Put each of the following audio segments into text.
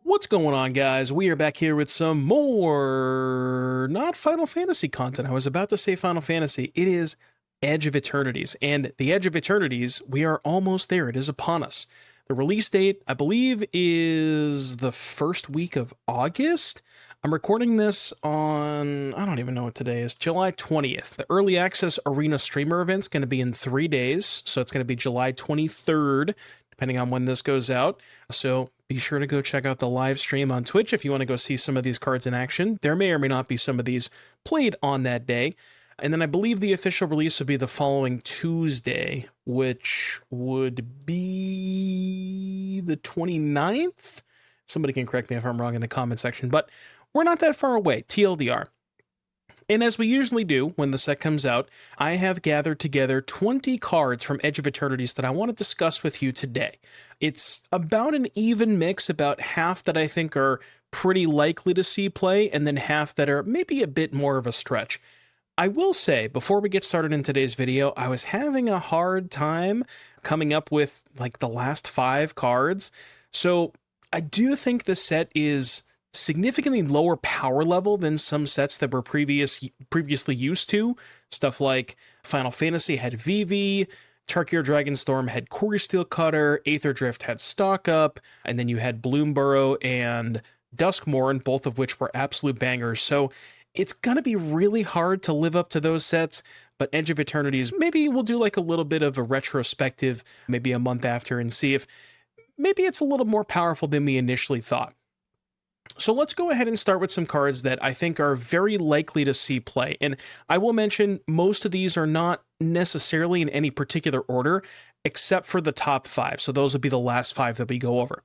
What's going on, guys? We are back here with some more, not Final Fantasy content. I was about to say Final Fantasy. It is Edge of Eternities. And the Edge of Eternities, we are almost there. It is upon us. The release date, I believe, is the first week of August. I'm recording this on, I don't even know what today is, July 20th. The Early Access Arena Streamer event's going to be in 3 days. So it's going to be July 23rd, depending on when this goes out. So be sure to go check out the live stream on Twitch if you want to go see some of these cards in action. There may or may not be some of these played on that day. And then I believe the official release would be the following Tuesday, which would be the 29th. Somebody can correct me if I'm wrong in the comment section, but we're not that far away, TLDR. And as we usually do when the set comes out, I have gathered together 20 cards from Edge of Eternities that I want to discuss with you today. It's about an even mix, about half that I think are pretty likely to see play, and then half that are maybe a bit more of a stretch. I will say, before we get started in today's video, I was having a hard time coming up with like the last 5 cards. So I do think the set is significantly lower power level than some sets that were previously used to. Stuff like Final Fantasy had VV, Tarkir Dragonstorm had Quarry Steel Cutter, Aether Drift had Stock Up, and then you had Bloomburrow and Duskmourn, both of which were absolute bangers. So it's gonna be really hard to live up to those sets, but Edge of Eternities, maybe we'll do like a little bit of a retrospective, maybe a month after, and see if maybe it's a little more powerful than we initially thought. So let's go ahead and start with some cards that I think are very likely to see play. And I will mention most of these are not necessarily in any particular order, except for the top 5. So those would be the last 5 that we go over.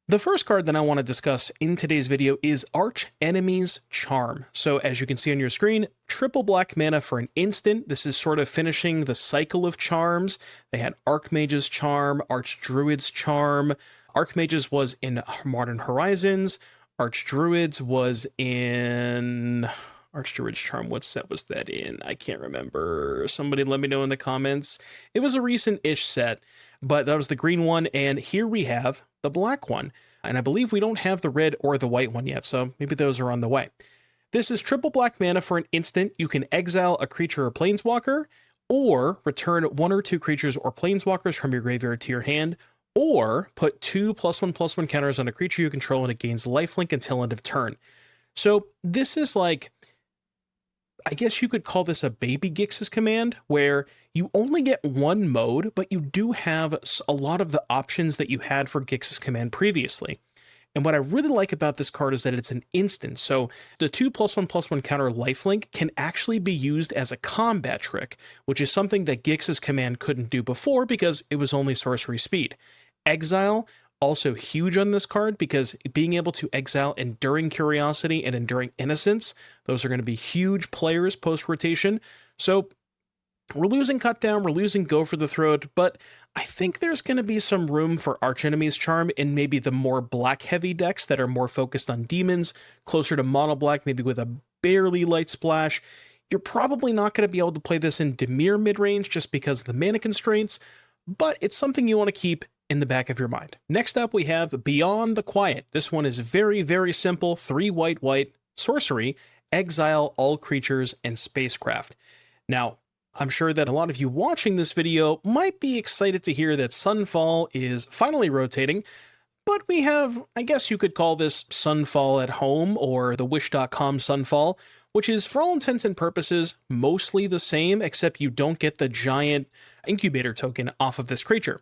The first card that I want to discuss in today's video is Archenemy's Charm. So as you can see on your screen, triple black mana for an instant. This is sort of finishing the cycle of charms. They had Archmage's Charm, Archdruid's Charm. Archmage's was in Modern Horizons. Archdruid's was in Archdruid's Charm. What set was that in? I can't remember. Somebody let me know in the comments. It was a recent-ish set, but that was the green one, and here we have the black one. And I believe we don't have the red or the white one yet, so maybe those are on the way. This is triple black mana for an instant. You can exile a creature or planeswalker, or return 1 or 2 creatures or planeswalkers from your graveyard to your hand, or put 2 +1/+1 counters on a creature you control and it gains lifelink until end of turn. So this is like, I guess you could call this a baby Gix's command, where you only get one mode, but you do have a lot of the options that you had for Gix's command previously. And what I really like about this card is that it's an instant. So the 2 +1/+1 counter lifelink can actually be used as a combat trick, which is something that Gix's command couldn't do before because it was only sorcery speed. Exile, also huge on this card because being able to exile Enduring Curiosity and Enduring Innocence, those are going to be huge players post-rotation. So we're losing Cut Down, we're losing Go for the Throat, but I think there's going to be some room for Archenemy's Charm in maybe the more black-heavy decks that are more focused on demons, closer to mono-black, maybe with a barely light splash. You're probably not going to be able to play this in Dimir midrange just because of the mana constraints, but it's something you want to keep in the back of your mind. Next up, we have Beyond the Quiet. This one is very, very simple. 3 white, sorcery, exile all creatures and spacecraft. Now, I'm sure that a lot of you watching this video might be excited to hear that Sunfall is finally rotating, but we have, I guess you could call this Sunfall at Home or the Wish.com Sunfall, which is for all intents and purposes mostly the same, except you don't get the giant incubator token off of this creature,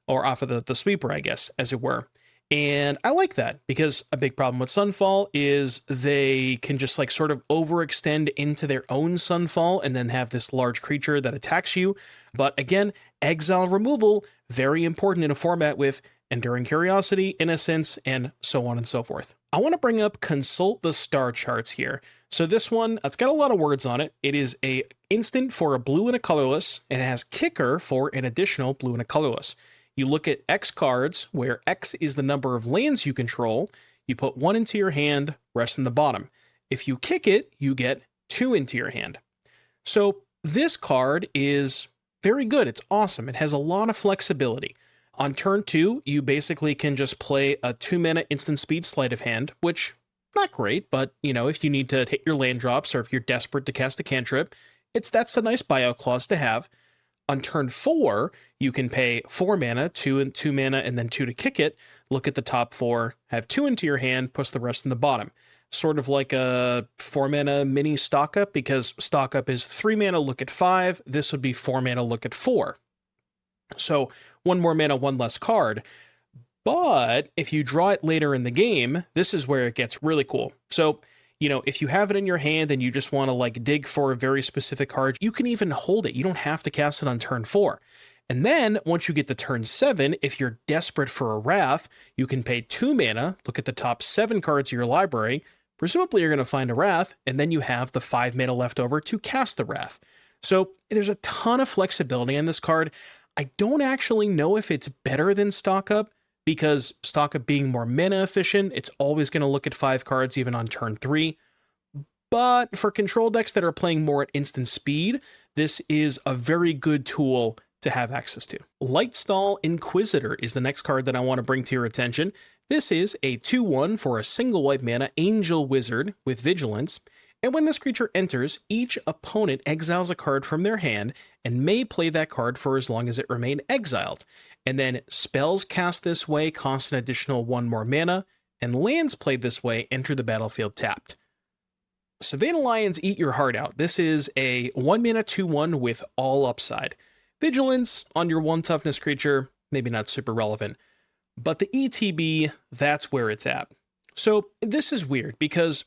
or off of the sweeper, I guess, as it were. And I like that because a big problem with Sunfall is they can just like sort of overextend into their own Sunfall and then have this large creature that attacks you. But again, exile removal, very important in a format with Enduring Curiosity, Innocence, and so on and so forth. I want to bring up Consult the Star Charts here. So this one, it's got a lot of words on it. It is a instant for a blue and a colorless, and it has kicker for an additional blue and a colorless. You look at X cards, where X is the number of lands you control. You put 1 into your hand, rest in the bottom. If you kick it, you get 2 into your hand. So this card is very good. It's awesome. It has a lot of flexibility. On turn 2, you basically can just play a 2-mana instant speed sleight of hand, which, not great, but, if you need to hit your land drops or if you're desperate to cast a cantrip, that's a nice buyout clause to have. On turn 4, you can pay 4 mana, 2 and 2 mana, and then 2 to kick it, look at the top 4, have 2 into your hand, push the rest in the bottom. Sort of like a 4 mana mini stock up, because stock up is 3 mana, look at 5. This would be 4 mana, look at 4. So 1 more mana, 1 less card. But if you draw it later in the game, this is where it gets really cool. So, if you have it in your hand and you just want to dig for a very specific card, you can even hold it. You don't have to cast it on turn 4. And then once you get to turn 7, if you're desperate for a Wrath, you can pay 2 mana, look at the top 7 cards of your library. Presumably you're going to find a Wrath, and then you have the 5 mana left over to cast the Wrath. So there's a ton of flexibility on this card. I don't actually know if it's better than Stock Up, because Stock Up being more mana efficient, it's always going to look at 5 cards even on turn 3. But for control decks that are playing more at instant speed, this is a very good tool to have access to. Lightstall Inquisitor is the next card that I want to bring to your attention. This is a 2/1 for a single white mana Angel Wizard with Vigilance, and when this creature enters, each opponent exiles a card from their hand and may play that card for as long as it remained exiled. And then spells cast this way cost an additional 1 more mana, and lands played this way enter the battlefield tapped. Savannah Lions Eat Your Heart Out. This is a 1 mana 2/1 with all upside. Vigilance on your 1 toughness creature, maybe not super relevant. But the ETB, that's where it's at. So this is weird because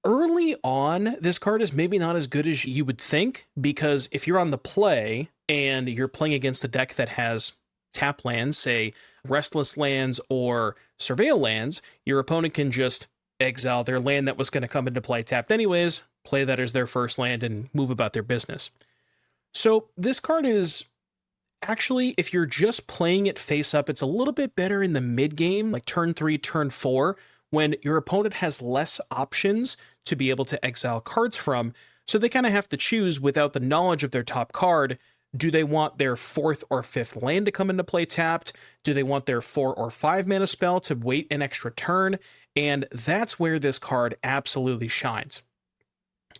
early on, this card is maybe not as good as you would think, because if you're on the play and you're playing against a deck that has tap lands, say Restless Lands or Surveil Lands, your opponent can just exile their land that was going to come into play tapped anyways, play that as their first land, and move about their business. So this card is actually, if you're just playing it face up, it's a little bit better in the mid game, like turn 3, turn 4, when your opponent has less options to be able to exile cards from. So they kind of have to choose, without the knowledge of their top card, do they want their 4th or 5th land to come into play tapped? Do they want their 4 or 5 mana spell to wait an extra turn? And that's where this card absolutely shines.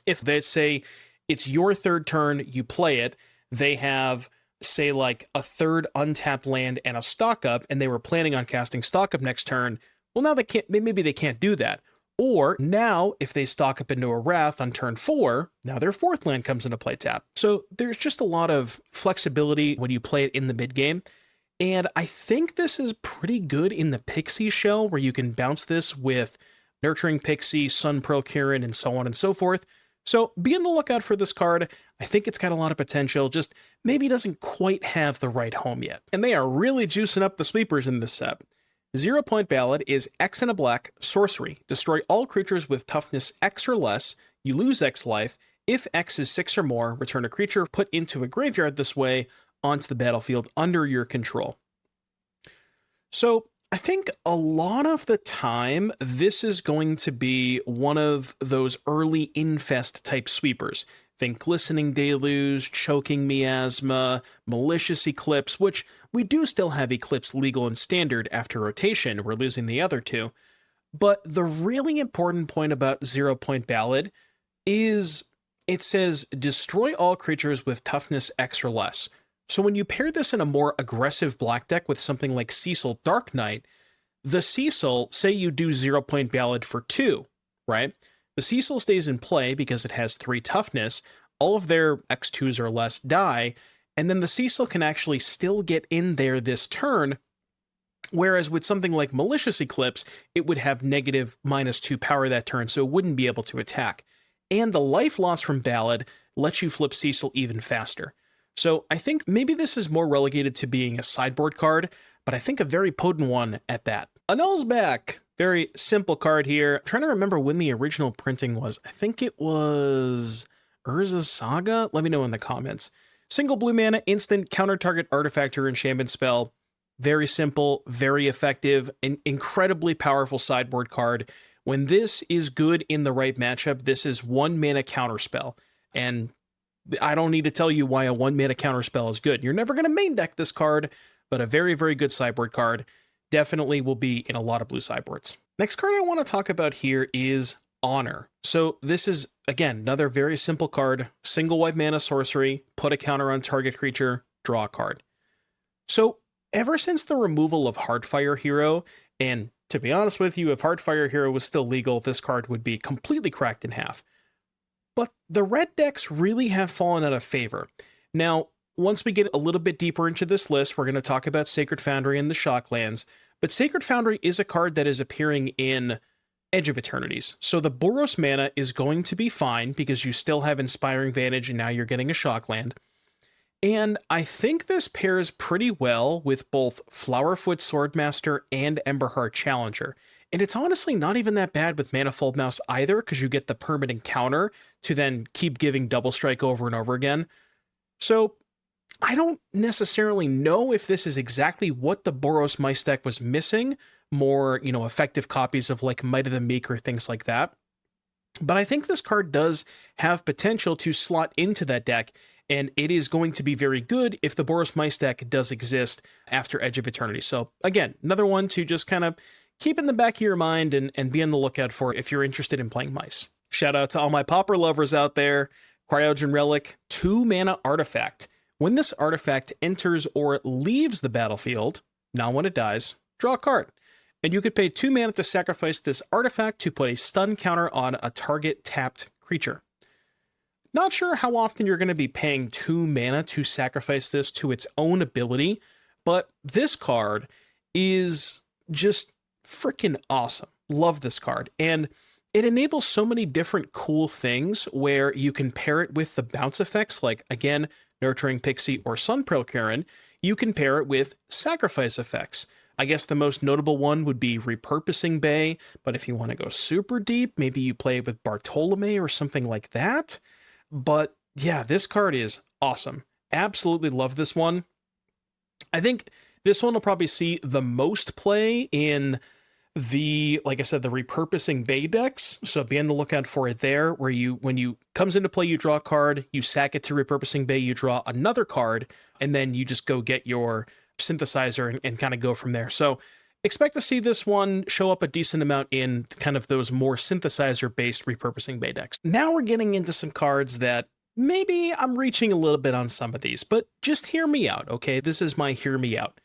If they say it's your 3rd turn, you play it, they have, say, like a 3rd untapped land and a stock up, and they were planning on casting stock up next turn, well, now maybe they can't do that. Or now, if they stock up into a Wrath on turn 4, now their 4th land comes into play tap. So there's just a lot of flexibility when you play it in the mid game. And I think this is pretty good in the Pixie shell, where you can bounce this with Nurturing Pixie, Sun Pearl Kirin, and so on and so forth. So be on the lookout for this card. I think it's got a lot of potential, just maybe doesn't quite have the right home yet. And they are really juicing up the sweepers in this set. 0 Point Ballad is X and a black, sorcery. Destroy all creatures with toughness X or less. You lose X life. If X is 6 or more, return a creature put into a graveyard this way onto the battlefield under your control. So I think a lot of the time, this is going to be one of those early infest type sweepers. Think Glistening Deluge, Choking Miasma, Malicious Eclipse, which we do still have Eclipse legal and standard after rotation. We're losing the other 2. But the really important point about 0 Point Ballad is it says destroy all creatures with toughness X or less. So when you pair this in a more aggressive black deck with something like Cecil Dark Knight, the Cecil, say you do 0 Point Ballad for 2, right? The Cecil stays in play because it has 3 toughness, all of their X2s or less die, and then the Cecil can actually still get in there this turn, whereas with something like Malicious Eclipse, it would have negative -2 power that turn, so it wouldn't be able to attack. And the life loss from Ballad lets you flip Cecil even faster. So I think maybe this is more relegated to being a sideboard card, but I think a very potent one at that. Annul's back. Very simple card here. I'm trying to remember when the original printing was. I think it was Urza Saga? Let me know in the comments. Single blue mana, instant, counter target artifact or enchantment spell. Very simple, very effective, an incredibly powerful sideboard card. When this is good in the right matchup, this is 1 mana counter spell. And I don't need to tell you why a 1 mana counter spell is good. You're never going to main deck this card, but a very, very good sideboard card. Definitely will be in a lot of blue sideboards. Next card I want to talk about here is Honor. So this is, again, another very simple card. Single white mana sorcery, put a counter on target creature, draw a card. So ever since the removal of Heartfire Hero, and to be honest with you, if Heartfire Hero was still legal, this card would be completely cracked in half. But the red decks really have fallen out of favor. Now, once we get a little bit deeper into this list, we're going to talk about Sacred Foundry and the Shocklands, but Sacred Foundry is a card that is appearing in Edge of Eternities. So the Boros mana is going to be fine because you still have Inspiring Vantage and now you're getting a Shockland. And I think this pairs pretty well with both Flowerfoot Swordmaster and Emberheart Challenger. And it's honestly not even that bad with Manifold Mouse either, because you get the permanent counter to then keep giving Double Strike over and over again. So I don't necessarily know if this is exactly what the Boros Mice deck was missing, more, effective copies of like Might of the Meek or things like that. But I think this card does have potential to slot into that deck, and it is going to be very good if the Boros Mice deck does exist after Edge of Eternity. So again, another one to just kind of keep in the back of your mind and be on the lookout for if you're interested in playing Mice. Shout out to all my Pauper lovers out there. Cryogen Relic, 2 mana artifact. When this artifact enters or leaves the battlefield, now when it dies, draw a card. And you could pay 2 mana to sacrifice this artifact to put a stun counter on a target tapped creature. Not sure how often you're going to be paying 2 mana to sacrifice this to its own ability, but this card is just freaking awesome. Love this card. And it enables so many different cool things where you can pair it with the bounce effects, like, again, Nurturing Pixie or Sunpearl Karen. You can pair it with sacrifice effects. I guess the most notable one would be Repurposing Bay, but if you want to go super deep, maybe you play it with Bartolome or something like that. But yeah, this card is awesome. Absolutely love this one. I think this one will probably see the most play in the, like I said, the Repurposing Bay decks. So be on the lookout for it there, where when you comes into play, you draw a card, you sack it to Repurposing Bay, you draw another card, and then you just go get your synthesizer and kind of go from there. So expect to see this one show up a decent amount in kind of those more synthesizer-based Repurposing Bay decks. Now we're getting into some cards that maybe I'm reaching a little bit on some of these, but just hear me out, okay? This is my hear me out.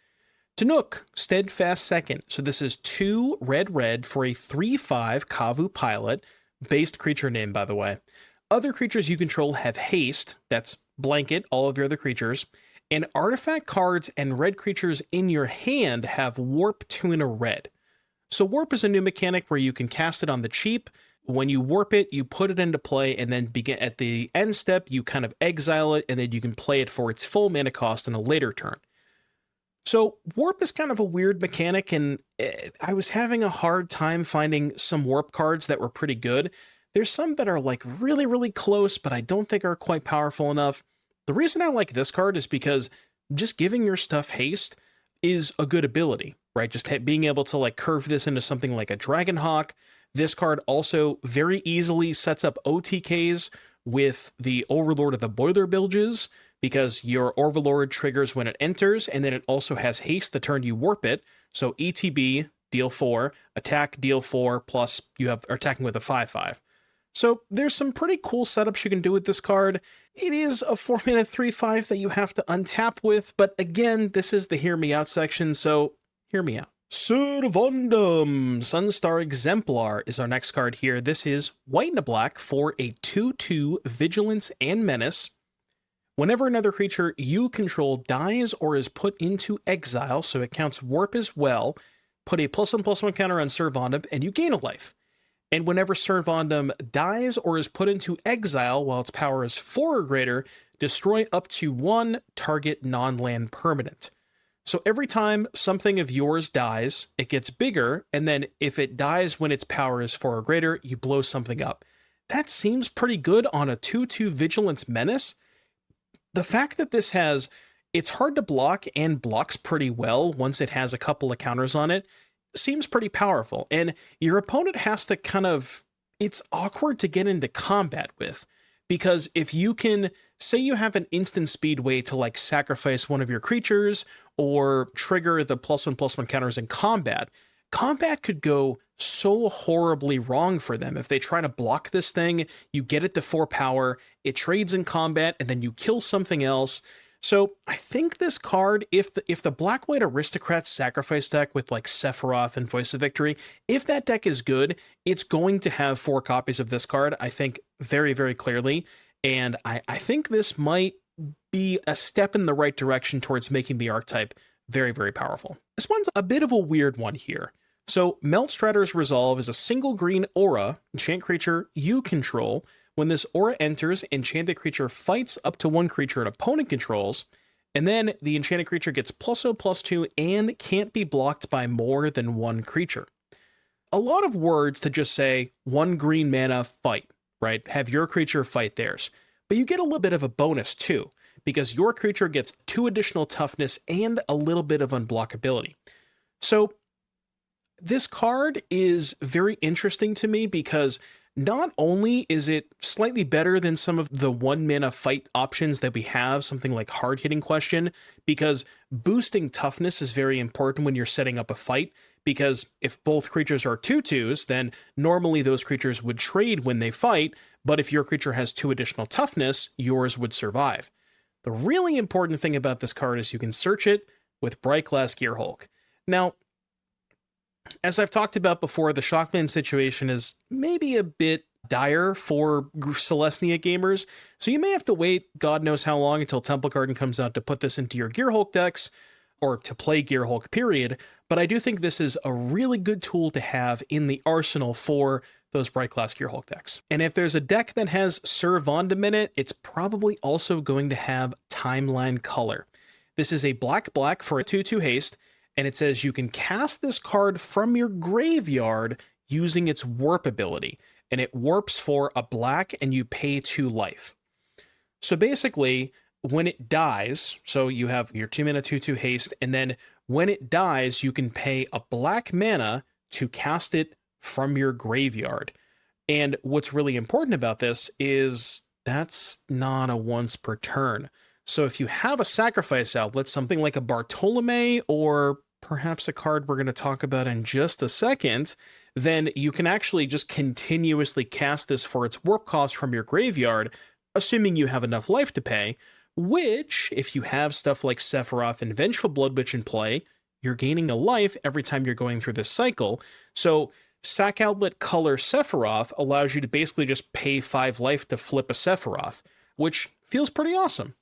Tanook, Steadfast second. So this is 2 red for a 3/5 Kavu pilot, based creature name, by the way. Other creatures you control have haste, that's blanket all of your other creatures, and artifact cards and red creatures in your hand have warp 2 and a red. So warp is a new mechanic where you can cast it on the cheap. When you warp it, you put it into play, and then begin at the end step, you kind of exile it, and then you can play it for its full mana cost in a later turn. So warp is kind of a weird mechanic, and I was having a hard time finding some warp cards that were pretty good. There's some that are like really, really close, but I don't think are quite powerful enough. The reason I like this card is because just giving your stuff haste is a good ability, right? Just being able to like curve this into something like a Dragonhawk. This card also very easily sets up OTKs with the Overlord of the Boiler Bilges, because your Overlord triggers when it enters, and then it also has haste the turn you warp it. So ETB, deal 4, attack, deal 4, plus you are attacking with a 5/5. So there's some pretty cool setups you can do with this card. It is a 4-mana 3/5 that you have to untap with, but again, this is the Hear Me Out section, so hear me out. Servondum, Sunstar Exemplar is our next card here. This is white and a black for a 2/2 Vigilance and Menace. Whenever another creature you control dies or is put into exile, so it counts warp as well, put a +1/+1 counter on Servondum and you gain a life. And whenever Servondum dies or is put into exile while its power is 4 or greater, destroy up to 1 target non-land permanent. So every time something of yours dies, it gets bigger, and then if it dies when its power is 4 or greater, you blow something up. That seems pretty good on a 2/2 Vigilance Menace. The fact that this it's hard to block and blocks pretty well once it has a couple of counters on it, seems pretty powerful. And your opponent has to it's awkward to get into combat with, Because if you can, say you have an instant speed way to like sacrifice one of your creatures or trigger the +1/+1 counters in combat, combat could go so horribly wrong for them. If they try to block this thing, you get it to 4 power, it trades in combat, and then you kill something else. So I think this card, if the Black-White Aristocrats sacrifice deck with like Sephiroth and Voice of Victory, if that deck is good, it's going to have 4 copies of this card, I think very, very clearly. And I think this might be a step in the right direction towards making the archetype very, very powerful. This one's a bit of a weird one here. So Mel Striders Resolve is a single green aura, enchant creature you control. When this aura enters, enchanted creature fights up to 1 creature an opponent controls, and then the enchanted creature gets +0/+2 and can't be blocked by more than 1 creature. A lot of words to just say 1 green mana fight, right? Have your creature fight theirs. But you get a little bit of a bonus too, because your creature gets 2 additional toughness and a little bit of unblockability. So this card is very interesting to me because not only is it slightly better than some of the 1 mana fight options that we have, something like Hard Hitting Question, because boosting toughness is very important when you're setting up a fight, because if both creatures are 2/2s, then normally those creatures would trade when they fight, but if your creature has 2 additional toughness, yours would survive. The really important thing about this card is you can search it with Bright Glass Gearhulk. Now, as I've talked about before, the Shocklands situation is maybe a bit dire for Celestia gamers, so you may have to wait God knows how long until Temple Garden comes out to put this into your Gearhulk decks, or to play Gearhulk, period, but I do think this is a really good tool to have in the arsenal for those Bright Glass Gearhulk decks. And if there's a deck that has Sir Vondam in it, it's probably also going to have Timeline Color. This is a black for a 2/2 haste, and it says you can cast this card from your graveyard using its warp ability, and it warps for a black and you pay 2 life. So basically, when it dies, so you have your 2 mana 2/2 haste, and then when it dies, you can pay a black mana to cast it from your graveyard. And what's really important about this is that's not a once per turn. So if you have a sacrifice outlet, something like a Bartolome, or perhaps a card we're going to talk about in just a second, then you can actually just continuously cast this for its warp cost from your graveyard, assuming you have enough life to pay, which, if you have stuff like Sephiroth and Vengeful Bloodwitch in play, you're gaining a life every time you're going through this cycle. So Sack Outlet Color Sephiroth allows you to basically just pay 5 life to flip a Sephiroth, which feels pretty awesome.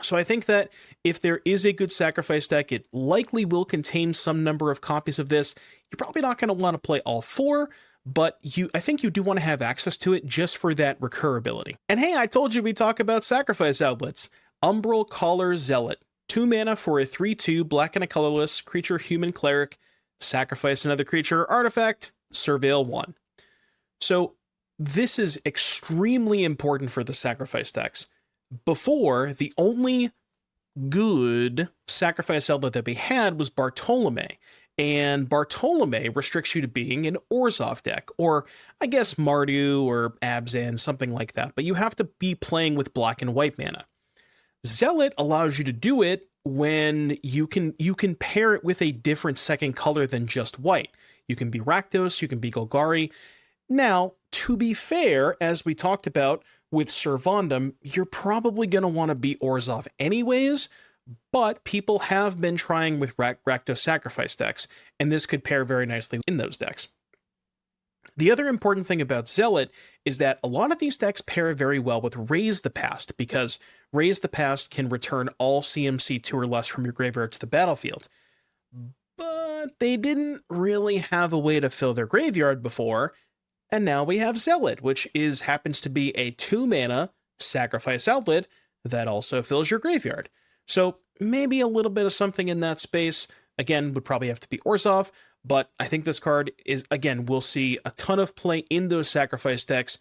So I think that if there is a good sacrifice deck, it likely will contain some number of copies of this. You're probably not going to want to play all 4, but I think you do want to have access to it just for that recurability. And hey, I told you we talk about sacrifice outlets. Umbral Caller Zealot. 2 mana for a 3/2 black and a colorless creature human cleric. Sacrifice another creature artifact. Surveil 1. So this is extremely important for the sacrifice decks. Before, the only good sacrifice outlet that we had was Bartolome, and Bartolome restricts you to being an Orzhov deck, or I guess Mardu or Abzan, something like that, but you have to be playing with black and white mana. Zealot allows you to do it when you can pair it with a different second color than just white. You can be Rakdos, you can be Golgari. Now, to be fair, as we talked about with Sir Vondam, you're probably going to want to be Orzhov anyways, but people have been trying with Rakdos sacrifice decks, and this could pair very nicely in those decks. The other important thing about Zealot is that a lot of these decks pair very well with Raise the Past, because Raise the Past can return all CMC 2 or less from your graveyard to the battlefield. But they didn't really have a way to fill their graveyard before, and now we have Zealot, which happens to be a 2 mana sacrifice outlet that also fills your graveyard. So maybe a little bit of something in that space. Again, would probably have to be Orzhov, but I think this card is, again, we'll see a ton of play in those sacrifice decks,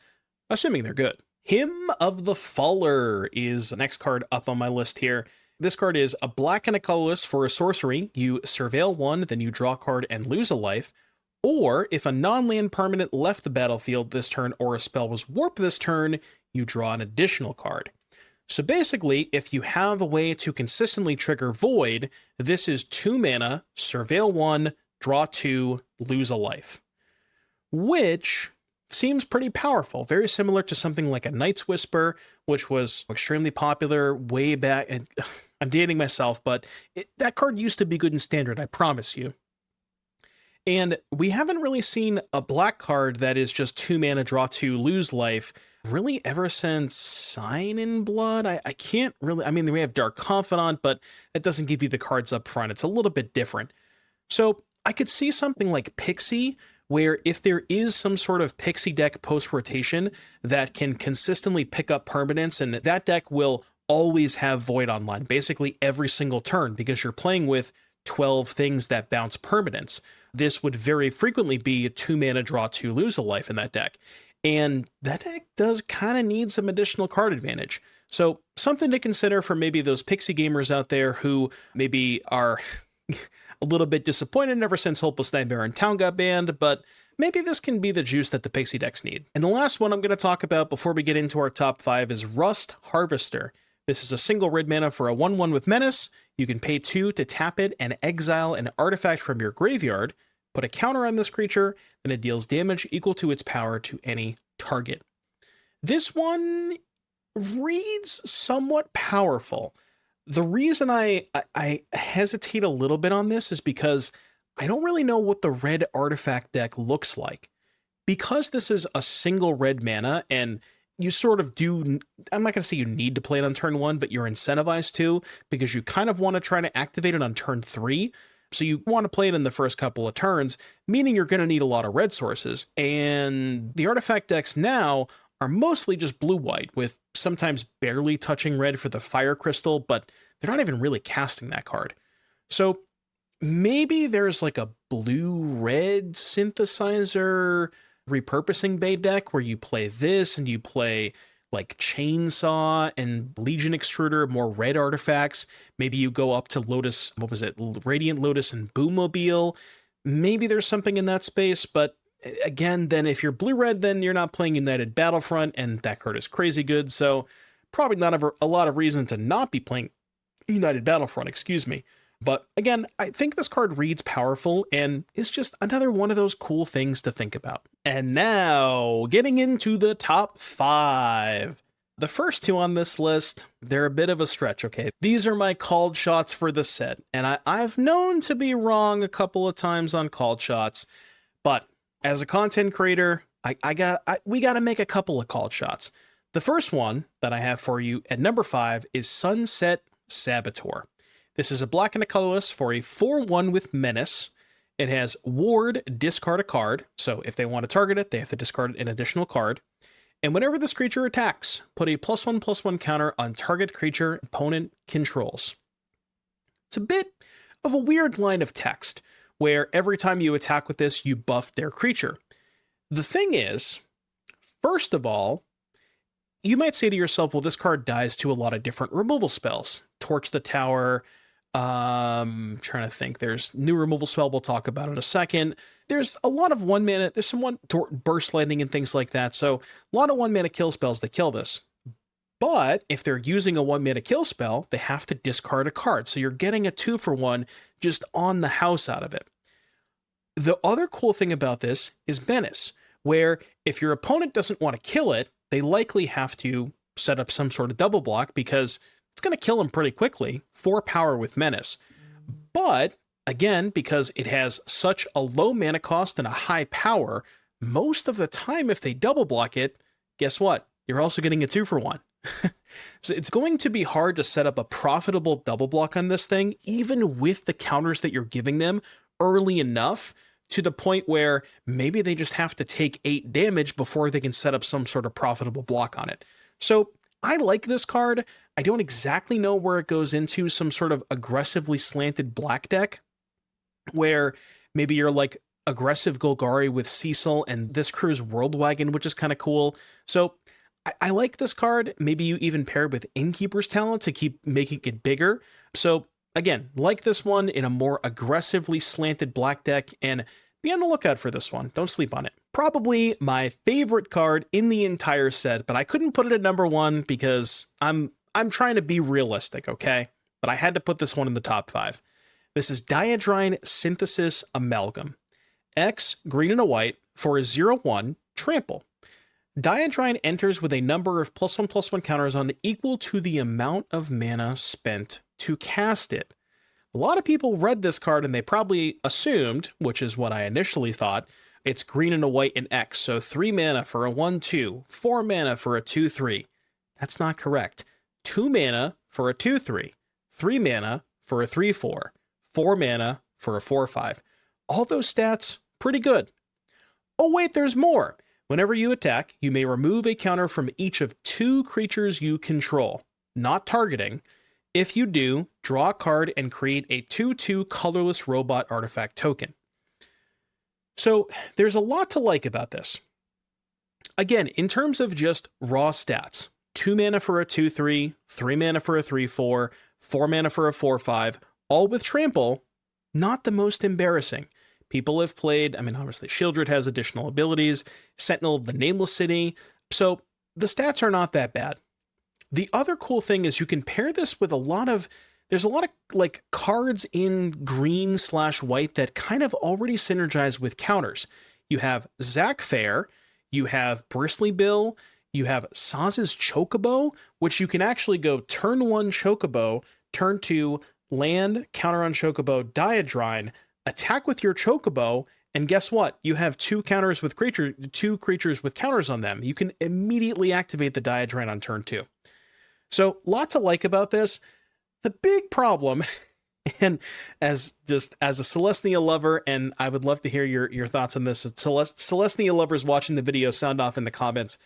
assuming they're good. Hymn of the Faller is the next card up on my list here. This card is a black and a colorless for a sorcery. You surveil 1, then you draw a card and lose a life. Or, if a non-land permanent left the battlefield this turn or a spell was warped this turn, you draw an additional card. So basically, if you have a way to consistently trigger Void, this is 2 mana, Surveil 1, draw 2, lose a life. Which seems pretty powerful, very similar to something like a Night's Whisper, which was extremely popular way back. And I'm dating myself, but that card used to be good in Standard, I promise you. And we haven't really seen a black card that is just 2 mana, draw 2, lose life, really ever since Sign in Blood. I can't really, I mean, we have Dark Confidant, but it doesn't give you the cards up front. It's a little bit different. So I could see something like Pixie, where if there is some sort of Pixie deck post-rotation that can consistently pick up permanents, and that deck will always have Void online, basically every single turn, because you're playing with 12 things that bounce permanents. This would very frequently be a 2 mana, draw 2, lose a life in that deck. And that deck does kind of need some additional card advantage. So something to consider for maybe those Pixie gamers out there who maybe are a little bit disappointed ever since Hopeless Nightmare and Town got banned, but maybe this can be the juice that the Pixie decks need. And the last one I'm going to talk about before we get into our top 5 is Rust Harvester. This is a single red mana for a 1/1 with Menace. You can pay 2 to tap it and exile an artifact from your graveyard, put a counter on this creature, then it deals damage equal to its power to any target. This one reads somewhat powerful. The reason I hesitate a little bit on this is because I don't really know what the red artifact deck looks like. Because this is a single red mana, and you sort of do, I'm not going to say you need to play it on turn 1, but you're incentivized to, because you kind of want to try to activate it on turn 3. So you want to play it in the first couple of turns, meaning you're going to need a lot of red sources. And the artifact decks now are mostly just blue-white, with sometimes barely touching red for the Fire Crystal, but they're not even really casting that card. So maybe there's like a blue-red synthesizer repurposing bait deck where you play this and you play like Chainsaw and Legion Extruder, more red artifacts. Maybe you go up to Lotus, what was it? Radiant Lotus and Boomobile. Maybe there's something in that space, but again, then if you're blue-red, then you're not playing United Battlefront, and that card is crazy good, so probably not a lot of reason to not be playing United Battlefront, excuse me. But again, I think this card reads powerful and is just another one of those cool things to think about. And now, getting into the top 5. The first 2 on this list, they're a bit of a stretch, okay? These are my called shots for the set, and I've known to be wrong a couple of times on called shots, but as a content creator, we got to make a couple of called shots. The first one that I have for you at number 5 is Sunset Sabotur. This is a black and a colorless for a 4/1 with Menace. It has Ward, discard a card. So if they want to target it, they have to discard an additional card. And whenever this creature attacks, put a +1/+1 counter on target creature opponent controls. It's a bit of a weird line of text, where every time you attack with this, you buff their creature. The thing is, first of all, you might say to yourself, well, this card dies to a lot of different removal spells. Torch the Tower, trying to think, there's new removal spell, we'll talk about in a second. There's a lot of 1 mana, there's some burst lightning and things like that, so a lot of 1 mana kill spells that kill this. But if they're using a 1 mana kill spell, they have to discard a card, so you're getting a 2-for-1 just on the house out of it. The other cool thing about this is Menace, where if your opponent doesn't want to kill it, they likely have to set up some sort of double block, because it's going to kill them pretty quickly. 4 power with Menace. But again, because it has such a low mana cost and a high power, most of the time if they double block it, guess what? You're also getting a 2-for-1. So it's going to be hard to set up a profitable double block on this thing, even with the counters that you're giving them early enough, to the point where maybe they just have to take 8 damage before they can set up some sort of profitable block on it. So I like this card. I don't exactly know where it goes into some sort of aggressively slanted black deck, where maybe you're like aggressive Golgari with Cecil and this crew's World Wagon, which is kind of cool. So I like this card. Maybe you even pair it with Innkeeper's Talent to keep making it bigger. So again, like this one in a more aggressively slanted black deck, and be on the lookout for this one. Don't sleep on it. Probably my favorite card in the entire set, but I couldn't put it at number 1 because I'm trying to be realistic, okay? But I had to put this one in the top 5. This is Diadrine Synthesis Amalgam. X, green and a white, for a 0/1, trample. Diadrine enters with a number of +1/+1 counters on equal to the amount of mana spent to cast it. A lot of people read this card and they probably assumed, which is what I initially thought, it's green and a white and X, so 3 mana for a 1/2, 4 mana for a 2/3. That's not correct. 2 mana for a 2/3, 3 mana for a 3/4, 4 mana for a 4/5. All those stats, pretty good. Oh wait, there's more. Whenever you attack, you may remove a counter from each of 2 creatures you control, not targeting. If you do, draw a card and create a 2/2 colorless robot artifact token. So there's a lot to like about this. Again, in terms of just raw stats, 2 mana for a 2/3, 3 mana for a 3/4, 4 mana for a 4/5, all with trample, not the most embarrassing. People have played, obviously Shieldred has additional abilities, Sentinel of the Nameless City, so the stats are not that bad. The other cool thing is you can pair this with there's a lot of like cards in green/white that kind of already synergize with counters. You have Zac Fair, you have Bristly Bill, you have Saz's Chocobo, which you can actually go turn 1 Chocobo, turn 2 land, counter on Chocobo, Diadrine, attack with your Chocobo, and guess what? You have 2 creatures with counters on them. You can immediately activate the Diadrine on turn 2. So, lot to like about this. The big problem, and as a Celestia lover, and I would love to hear your thoughts on this. Celestia lovers watching the video, sound off in the comments.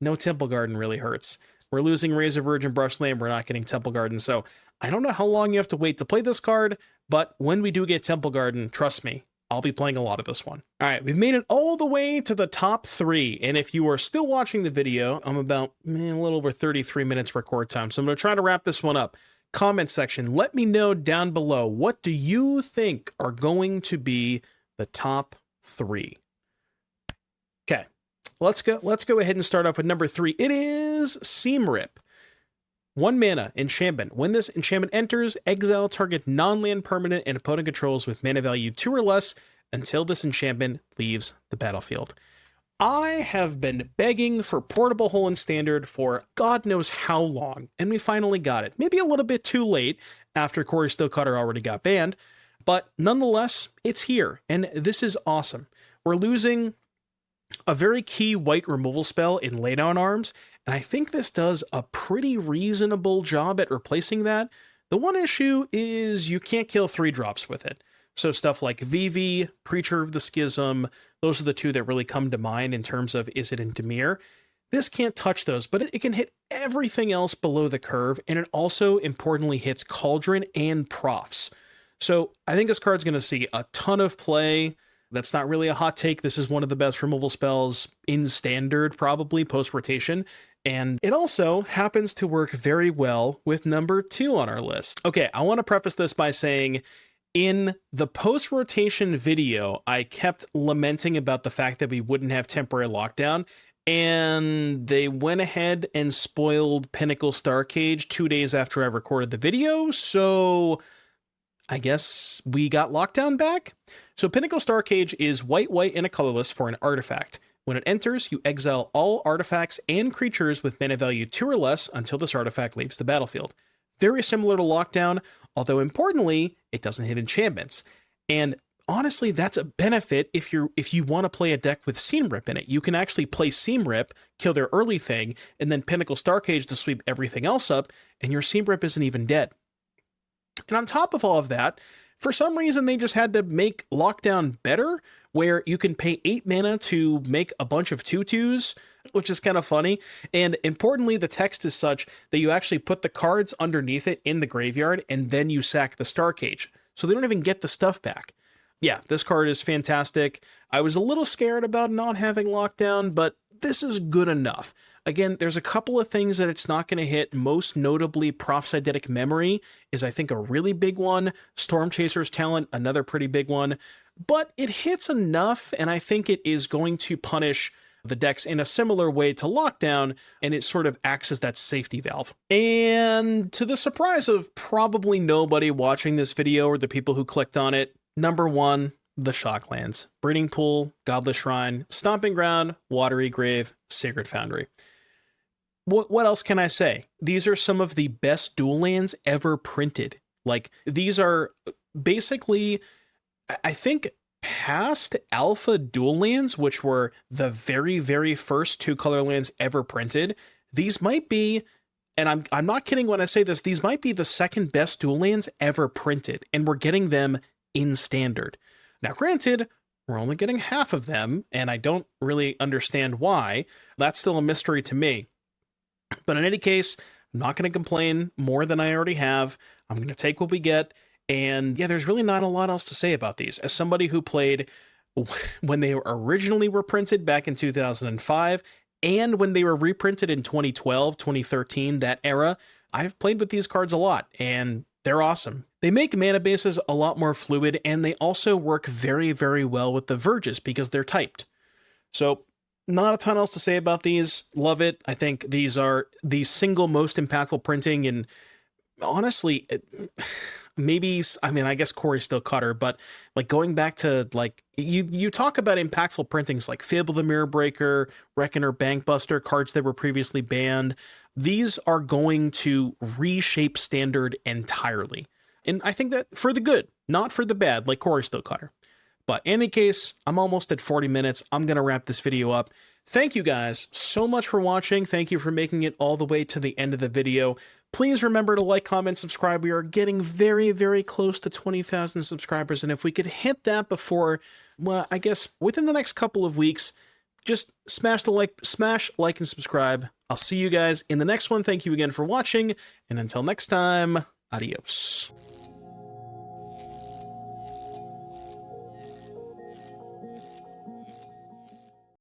No Temple Garden really hurts. We're losing Razor Virgin Brushland. We're not getting Temple Garden. So I don't know how long you have to wait to play this card, but when we do get Temple Garden, trust me, I'll be playing a lot of this one. All right, we've made it all the way to the top 3. And if you are still watching the video, I'm about a little over 33 minutes record time. So I'm going to try to wrap this one up. Comment section, let me know down below, what do you think are going to be the top 3? Okay, let's go ahead and start off with number 3. It is Seam Rip. 1 mana, enchantment. When this enchantment enters, exile target non-land permanent and opponent controls with mana value 2 or less until this enchantment leaves the battlefield. I have been begging for Portable Hole in Standard for God knows how long, and we finally got it. Maybe a little bit too late after Corey Stillcutter already got banned, but nonetheless, it's here, and this is awesome. We're losing a very key white removal spell in Laydown Arms, and I think this does a pretty reasonable job at replacing that. The one issue is you can't kill 3-drops with it. So stuff like Vivi, Preacher of the Schism, those are the 2 that really come to mind in terms of is it in Dimir. This can't touch those, but it can hit everything else below the curve, and it also importantly hits Cauldron and Profs. So I think this card's going to see a ton of play. That's not really a hot take. This is one of the best removal spells in Standard, probably, post-rotation. And it also happens to work very well with number 2 on our list. Okay, I want to preface this by saying, in the post-rotation video, I kept lamenting about the fact that we wouldn't have temporary lockdown, and they went ahead and spoiled Pinnacle Starcage 2 days after I recorded the video, so I guess we got lockdown back? So Pinnacle Starcage is white, and a colorless for an artifact. When it enters, you exile all artifacts and creatures with mana value 2 or less until this artifact leaves the battlefield. Very similar to Lockdown, although importantly, it doesn't hit enchantments. And honestly, that's a benefit if you want to play a deck with Seam Rip in it. You can actually play Seam Rip, kill their early thing, and then Pinnacle Starcage to sweep everything else up, and your Seam Rip isn't even dead. And on top of all of that, for some reason, they just had to make Lockdown better, where you can pay 8 mana to make a bunch of 2/2s, which is kind of funny. And importantly, the text is such that you actually put the cards underneath it in the graveyard, and then you sack the Starcage. So they don't even get the stuff back. Yeah, this card is fantastic. I was a little scared about not having Lockdown, but this is good enough. Again, there's a couple of things that it's not going to hit. Most notably, Prophecytic Memory is, I think, a really big one. Storm Chaser's Talent, another pretty big one. but it hits enough, and I think it is going to punish the decks in a similar way to Lockdown, and it sort of acts as that safety valve. And to the surprise of probably nobody watching this video or the people who clicked on it, number one, the Shocklands. Breeding Pool, Godless Shrine, Stomping Ground, Watery Grave, Sacred Foundry. What else can I say? These are some of the best dual lands ever printed. Like, these are basically, I think, past alpha dual lands, which were the very, very first 2-color lands ever printed. These might be, and I'm not kidding when I say this, these might be the second best dual lands ever printed, and we're getting them in Standard. Now, granted, we're only getting half of them, and I don't really understand why. That's still a mystery to me. But in any case, I'm not going to complain more than I already have. I'm going to take what we get. And yeah, there's really not a lot else to say about these. As somebody who played when they originally were printed back in 2005, and when they were reprinted in 2012, 2013, that era, I've played with these cards a lot, and they're awesome. They make mana bases a lot more fluid, and they also work very, very well with the Verges because they're typed. So, not a ton else to say about these. Love it. I think these are the single most impactful printing, and honestly, maybe, I mean, I guess Corey still caught her, but like going back to like, you talk about impactful printings like Fable the Mirror Breaker, Reckoner, Bankbuster, cards that were previously banned. These are going to reshape Standard entirely. And I think that for the good, not for the bad, like Corey still caught her. But in any case, I'm almost at 40 minutes. I'm going to wrap this video up. Thank you guys so much for watching. Thank you for making it all the way to the end of the video. Please remember to like, comment, subscribe. We are getting very, very close to 20,000 subscribers. And if we could hit that before, well, I guess within the next couple of weeks, just smash, like, and subscribe. I'll see you guys in the next one. Thank you again for watching. And until next time, adios.